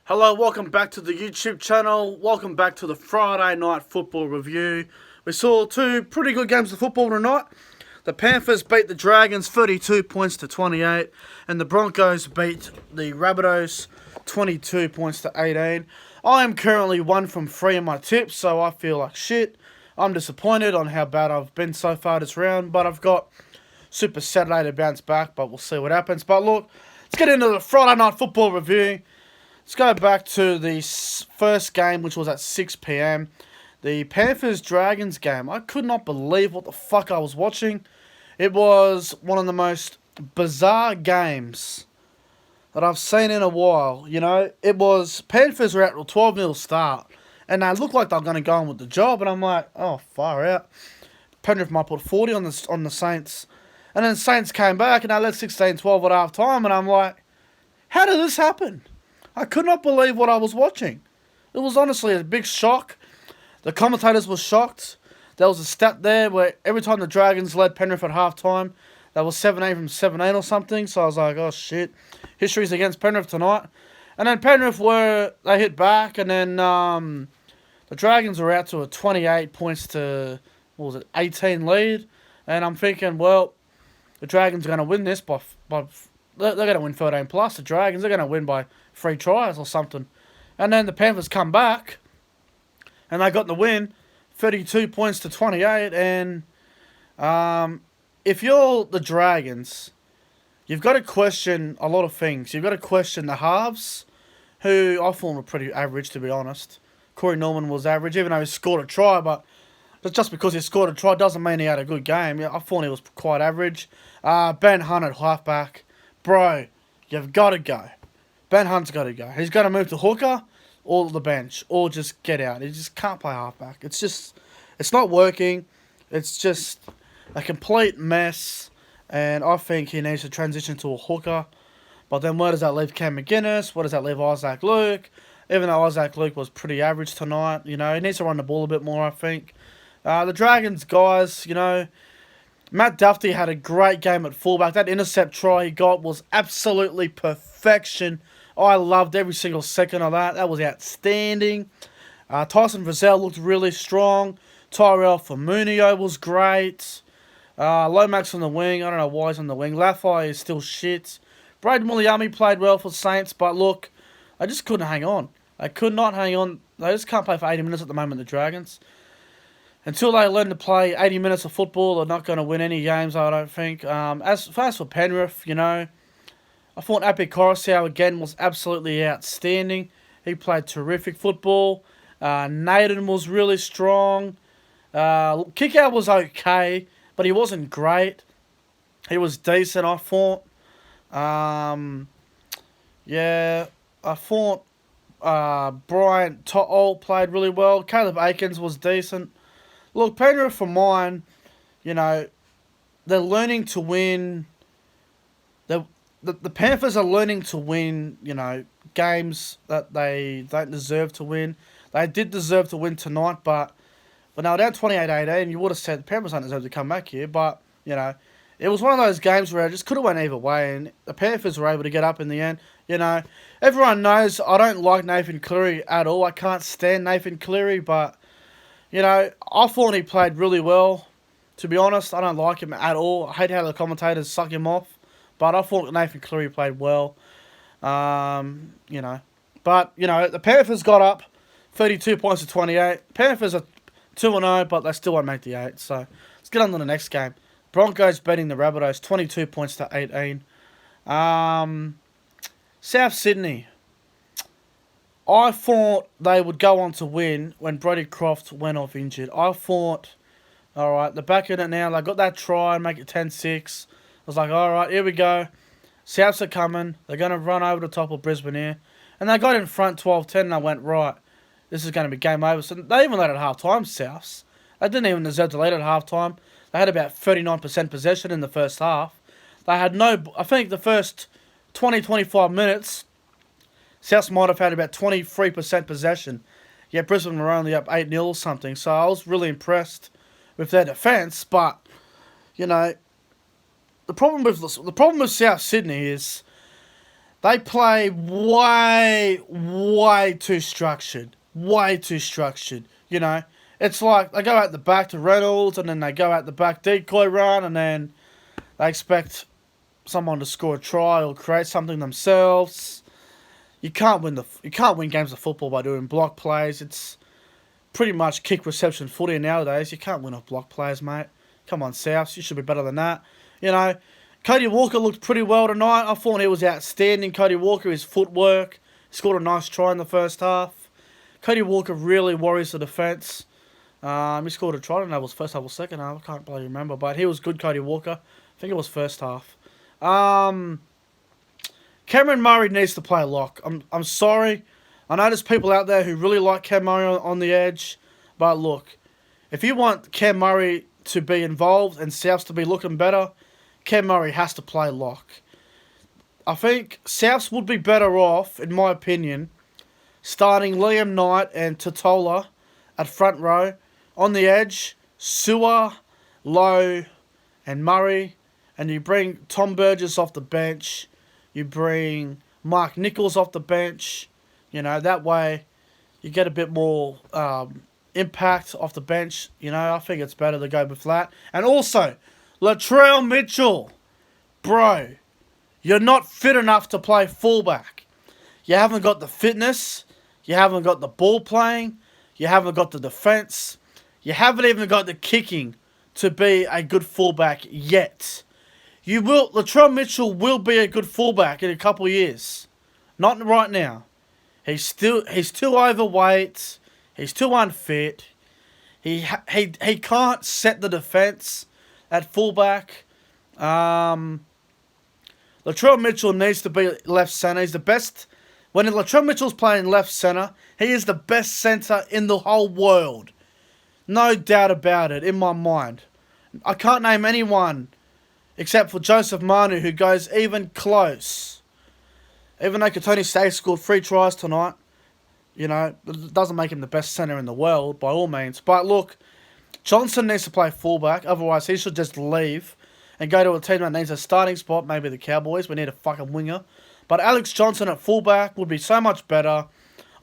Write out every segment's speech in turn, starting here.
Hello, welcome back to the YouTube channel. Welcome back to the Friday night football review. We saw two pretty good games of football tonight. The Panthers beat the Dragons 32 points to 28, and the Broncos beat the Rabbitohs 22 points to 18. I am currently 1 from 3 in my tips, so I feel like shit. I'm disappointed on how bad I've been so far this round, but I've got Super Saturday to bounce back, but we'll see what happens. But look, let's get into the Friday night football review. Let's go back to the first game, which was at 6 p.m. The Panthers-Dragons game. I could not believe what the fuck I was watching. It was one of the most bizarre games that I've seen in a while. You know, it was Panthers were out to a 12-0 start, and they looked like they were going to go on with the job. And I'm like, oh, far out. Penrith might put 40 on the Saints. And then Saints came back, and they led 16-12 at half time. And I'm like, how did this happen? I could not believe what I was watching. It was honestly a big shock. The commentators were shocked. There was a stat there where every time the Dragons led Penrith at halftime, that was 17 from 17 or something. So I was like, oh shit, history's against Penrith tonight. And then Penrith they hit back, and then the Dragons were out to a 28 points to, 18 lead. And I'm thinking, well, the Dragons are going to win this by they're going to win 13 plus. The Dragons are going to win by 3 tries or something. And then the Panthers come back, and they got the win, 32 points to 28. And if you're the Dragons, you've got to question a lot of things. You've got to question the halves, who I thought were pretty average, to be honest. Corey Norman was average, even though he scored a try, but just because he scored a try doesn't mean he had a good game. Yeah, I thought he was quite average. Ben Hunt at halfback. Bro, you've got to go. Ben Hunt's got to go. He's got to move to hooker or the bench or just get out. He just can't play halfback. It's not working. It's just a complete mess. And I think he needs to transition to a hooker. But then where does that leave Cam McGuinness? Where does that leave Isaac Luke? Even though Isaac Luke was pretty average tonight, you know, he needs to run the ball a bit more, I think. The Dragons guys, you know, Matt Duffy had a great game at fullback. That intercept try he got was absolutely perfection. I loved every single second of that. That was outstanding. Tyson Frizzell looked really strong. Tyrell Famunio was great. Lomax on the wing. I don't know why he's on the wing. Laffey is still shit. Braden Williami played well for Saints, but look, I just couldn't hang on. They could not hang on. They just can't play for 80 minutes at the moment, the Dragons. Until they learn to play 80 minutes of football, they're not going to win any games, I don't think. As far as for Penrith, you know, I thought Api Coruscant again was absolutely outstanding. He played terrific football. Naden was really strong. Kickout was okay, but he wasn't great. He was decent, I thought. Yeah, I thought Brian To'o played really well. Caleb Aikens was decent. Look, Penrith for mine, you know, they're learning to win. The Panthers are learning to win, you know, games that they don't deserve to win. They did deserve to win tonight, but when they were down 28-18, you would have said the Panthers don't deserve to come back here. But, you know, it was one of those games where it just could have went either way, and the Panthers were able to get up in the end. You know, everyone knows I don't like Nathan Cleary at all. I can't stand Nathan Cleary, but, you know, I thought he played really well. To be honest, I don't like him at all. I hate how the commentators suck him off. But I thought Nathan Cleary played well. You know. But, you know, the Panthers got up 32 points to 28. Panthers are 2-0, but they still won't make the 8. So, let's get on to the next game. Broncos beating the Rabbitohs 22 points to 18. South Sydney. I thought they would go on to win when Brodie Croft went off injured. I thought, all right, they're back in it now. They got that try and make it 10-6. I was like, all right, here we go. Souths are coming. They're going to run over the top of Brisbane here. And they got in front 12-10, and I went, right, this is going to be game over. So they even led at half-time, Souths. They didn't even deserve to lead at half-time. They had about 39% possession in the first half. They had I think the first 20-25 minutes, Souths might have had about 23% possession. Yet Brisbane were only up 8-0 or something. So I was really impressed with their defence. But, you know, the problem with South Sydney is They play way too structured. Way too structured. You know, it's like they go out the back to Reynolds, and then they go out the back decoy run, and then they expect someone to score a try or create something themselves. You can't win games of football by doing block plays. It's pretty much kick reception footy nowadays. You can't win off block plays, mate. Come on, Souths, you should be better than that. You know, Cody Walker looked pretty well tonight. I thought he was outstanding. Cody Walker, his footwork, scored a nice try in the first half. Cody Walker really worries the defence. He scored a try. I don't know if it was first half or second half. I can't bloody remember. But he was good, Cody Walker. I think it was first half. Cameron Murray needs to play lock. I'm sorry. I know there's people out there who really like Cam Murray on the edge. But look, if you want Cam Murray to be involved and Souths to be looking better, Cam Murray has to play lock. I think Souths would be better off, in my opinion, starting Liam Knight and Totola at front row. On the edge, Sewer, Lowe, and Murray. And you bring Tom Burgess off the bench. You bring Mark Nichols off the bench. You know, that way you get a bit more impact off the bench. You know, I think it's better to go with that. And also, Latrell Mitchell. Bro, you're not fit enough to play fullback. You haven't got the fitness. You haven't got the ball playing. You haven't got the defense. You haven't even got the kicking to be a good fullback yet. Latrell Mitchell will be a good fullback in a couple of years. Not right now. He's too overweight. He's too unfit. He can't set the defense at fullback. Latrell Mitchell needs to be left center. He's the best. When Latrell Mitchell's playing left center, he is the best center in the whole world. No doubt about it, in my mind. I can't name anyone except for Joseph Manu who goes even close. Even though Katoni Staggs scored 3 tries tonight, you know, it doesn't make him the best centre in the world, by all means. But look, Johnson needs to play fullback, otherwise he should just leave and go to a team that needs a starting spot, maybe the Cowboys. We need a fucking winger. But Alex Johnson at fullback would be so much better.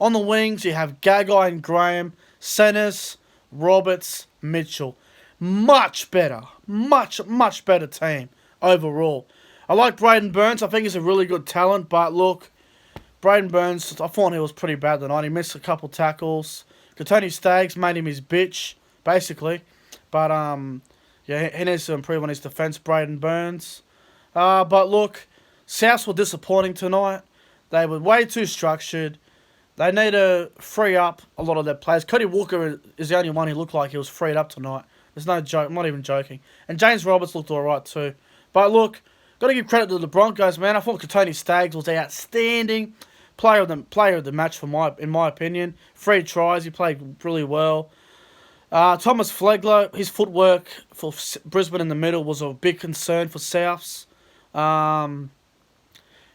On the wings, you have Gagai and Graham, centres, Roberts, Mitchell. Much better. Much better team overall. I like Braden Burns. I think he's a really good talent. But look, Braden Burns, I thought he was pretty bad tonight. He missed a couple tackles. Katoni Staggs made him his bitch, basically. But, yeah, he needs to improve on his defence, Braden Burns. But look, Souths were disappointing tonight. They were way too structured. They need to free up a lot of their players. Cody Walker is the only one who looked like he was freed up tonight. There's no joke. I'm not even joking. And James Roberts looked alright too. But look, got to give credit to the Broncos, man. I thought Katoni Staggs was outstanding. Player of the match in my opinion. 3 tries. He played really well. Thomas Flegler, his footwork for Brisbane in the middle was a big concern for Souths.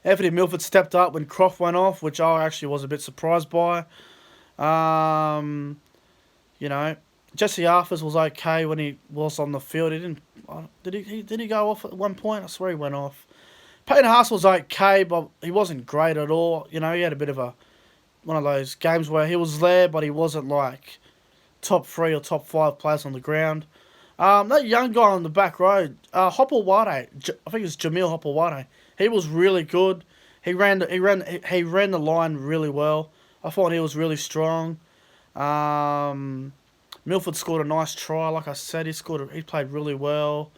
Anthony Milford stepped up when Croft went off, which I actually was a bit surprised by. You know, Jesse Arthurs was okay when he was on the field. He didn't. Did he go off at one point? I swear he went off. Payne Haas was okay, but he wasn't great at all. You know, he had a bit of one of those games where he was there, but he wasn't like top 3 or top 5 players on the ground. That young guy on the back row, Hopewade, I think it's Jamil Hopewade. He was really good. He ran the line really well. I thought he was really strong. Milford scored a nice try, like I said. He played really well.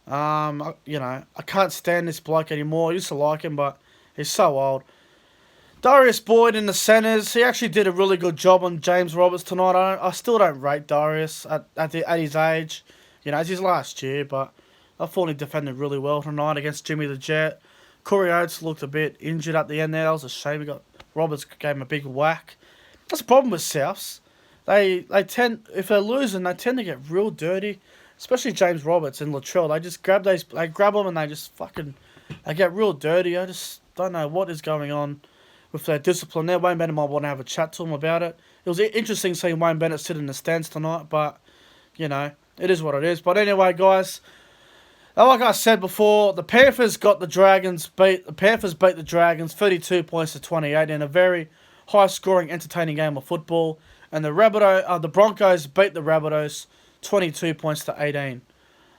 You know, I can't stand this bloke anymore. I used to like him, but he's so old. Darius Boyd in the centres. He actually did a really good job on James Roberts tonight. I still don't rate Darius at his age. You know, it's his last year, but I thought he defended really well tonight against Jimmy the Jet. Corey Oates looked a bit injured at the end there. That was a shame. Roberts gave him a big whack. That's the problem with Souths. They tend, if they're losing, they tend to get real dirty. Especially James Roberts and Latrell. They just grab them and they just they get real dirty. I just don't know what is going on with their discipline there. Wayne Bennett might want to have a chat to him about it. It was interesting seeing Wayne Bennett sit in the stands tonight, but, you know, it is what it is. But anyway, guys, And like I said before, the Panthers got the Dragons beat. The Panthers beat the Dragons 32 points to 28 in a very high-scoring, entertaining game of football. And the Broncos beat the Rabbitohs 22 points to 18.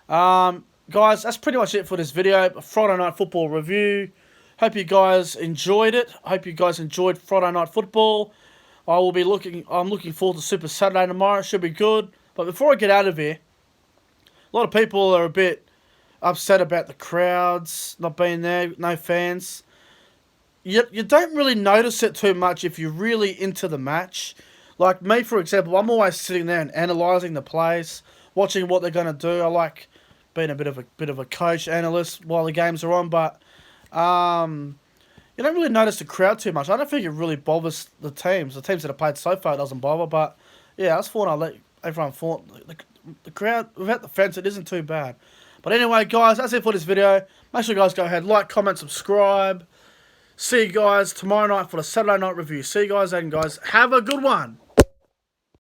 Guys, that's pretty much it for this video. A Friday Night Football review. Hope you guys enjoyed it. Hope you guys enjoyed Friday Night Football. I'm looking forward to Super Saturday tomorrow. It should be good. But before I get out of here, a lot of people are a bit upset about the crowds not being there, no fans. You don't really notice it too much if you're really into the match. Like me, for example, I'm always sitting there and analysing the plays, watching what they're going to do. I like being a bit of a coach analyst while the games are on, but you don't really notice the crowd too much. I don't think it really bothers the teams. The teams that have played so far, it doesn't bother. But yeah, I just thought I'd let everyone thought the crowd without the fence, it isn't too bad. But anyway, guys, that's it for this video. Make sure you guys go ahead, like, comment, subscribe. See you guys tomorrow night for the Saturday night review. See you guys then, guys. Have a good one.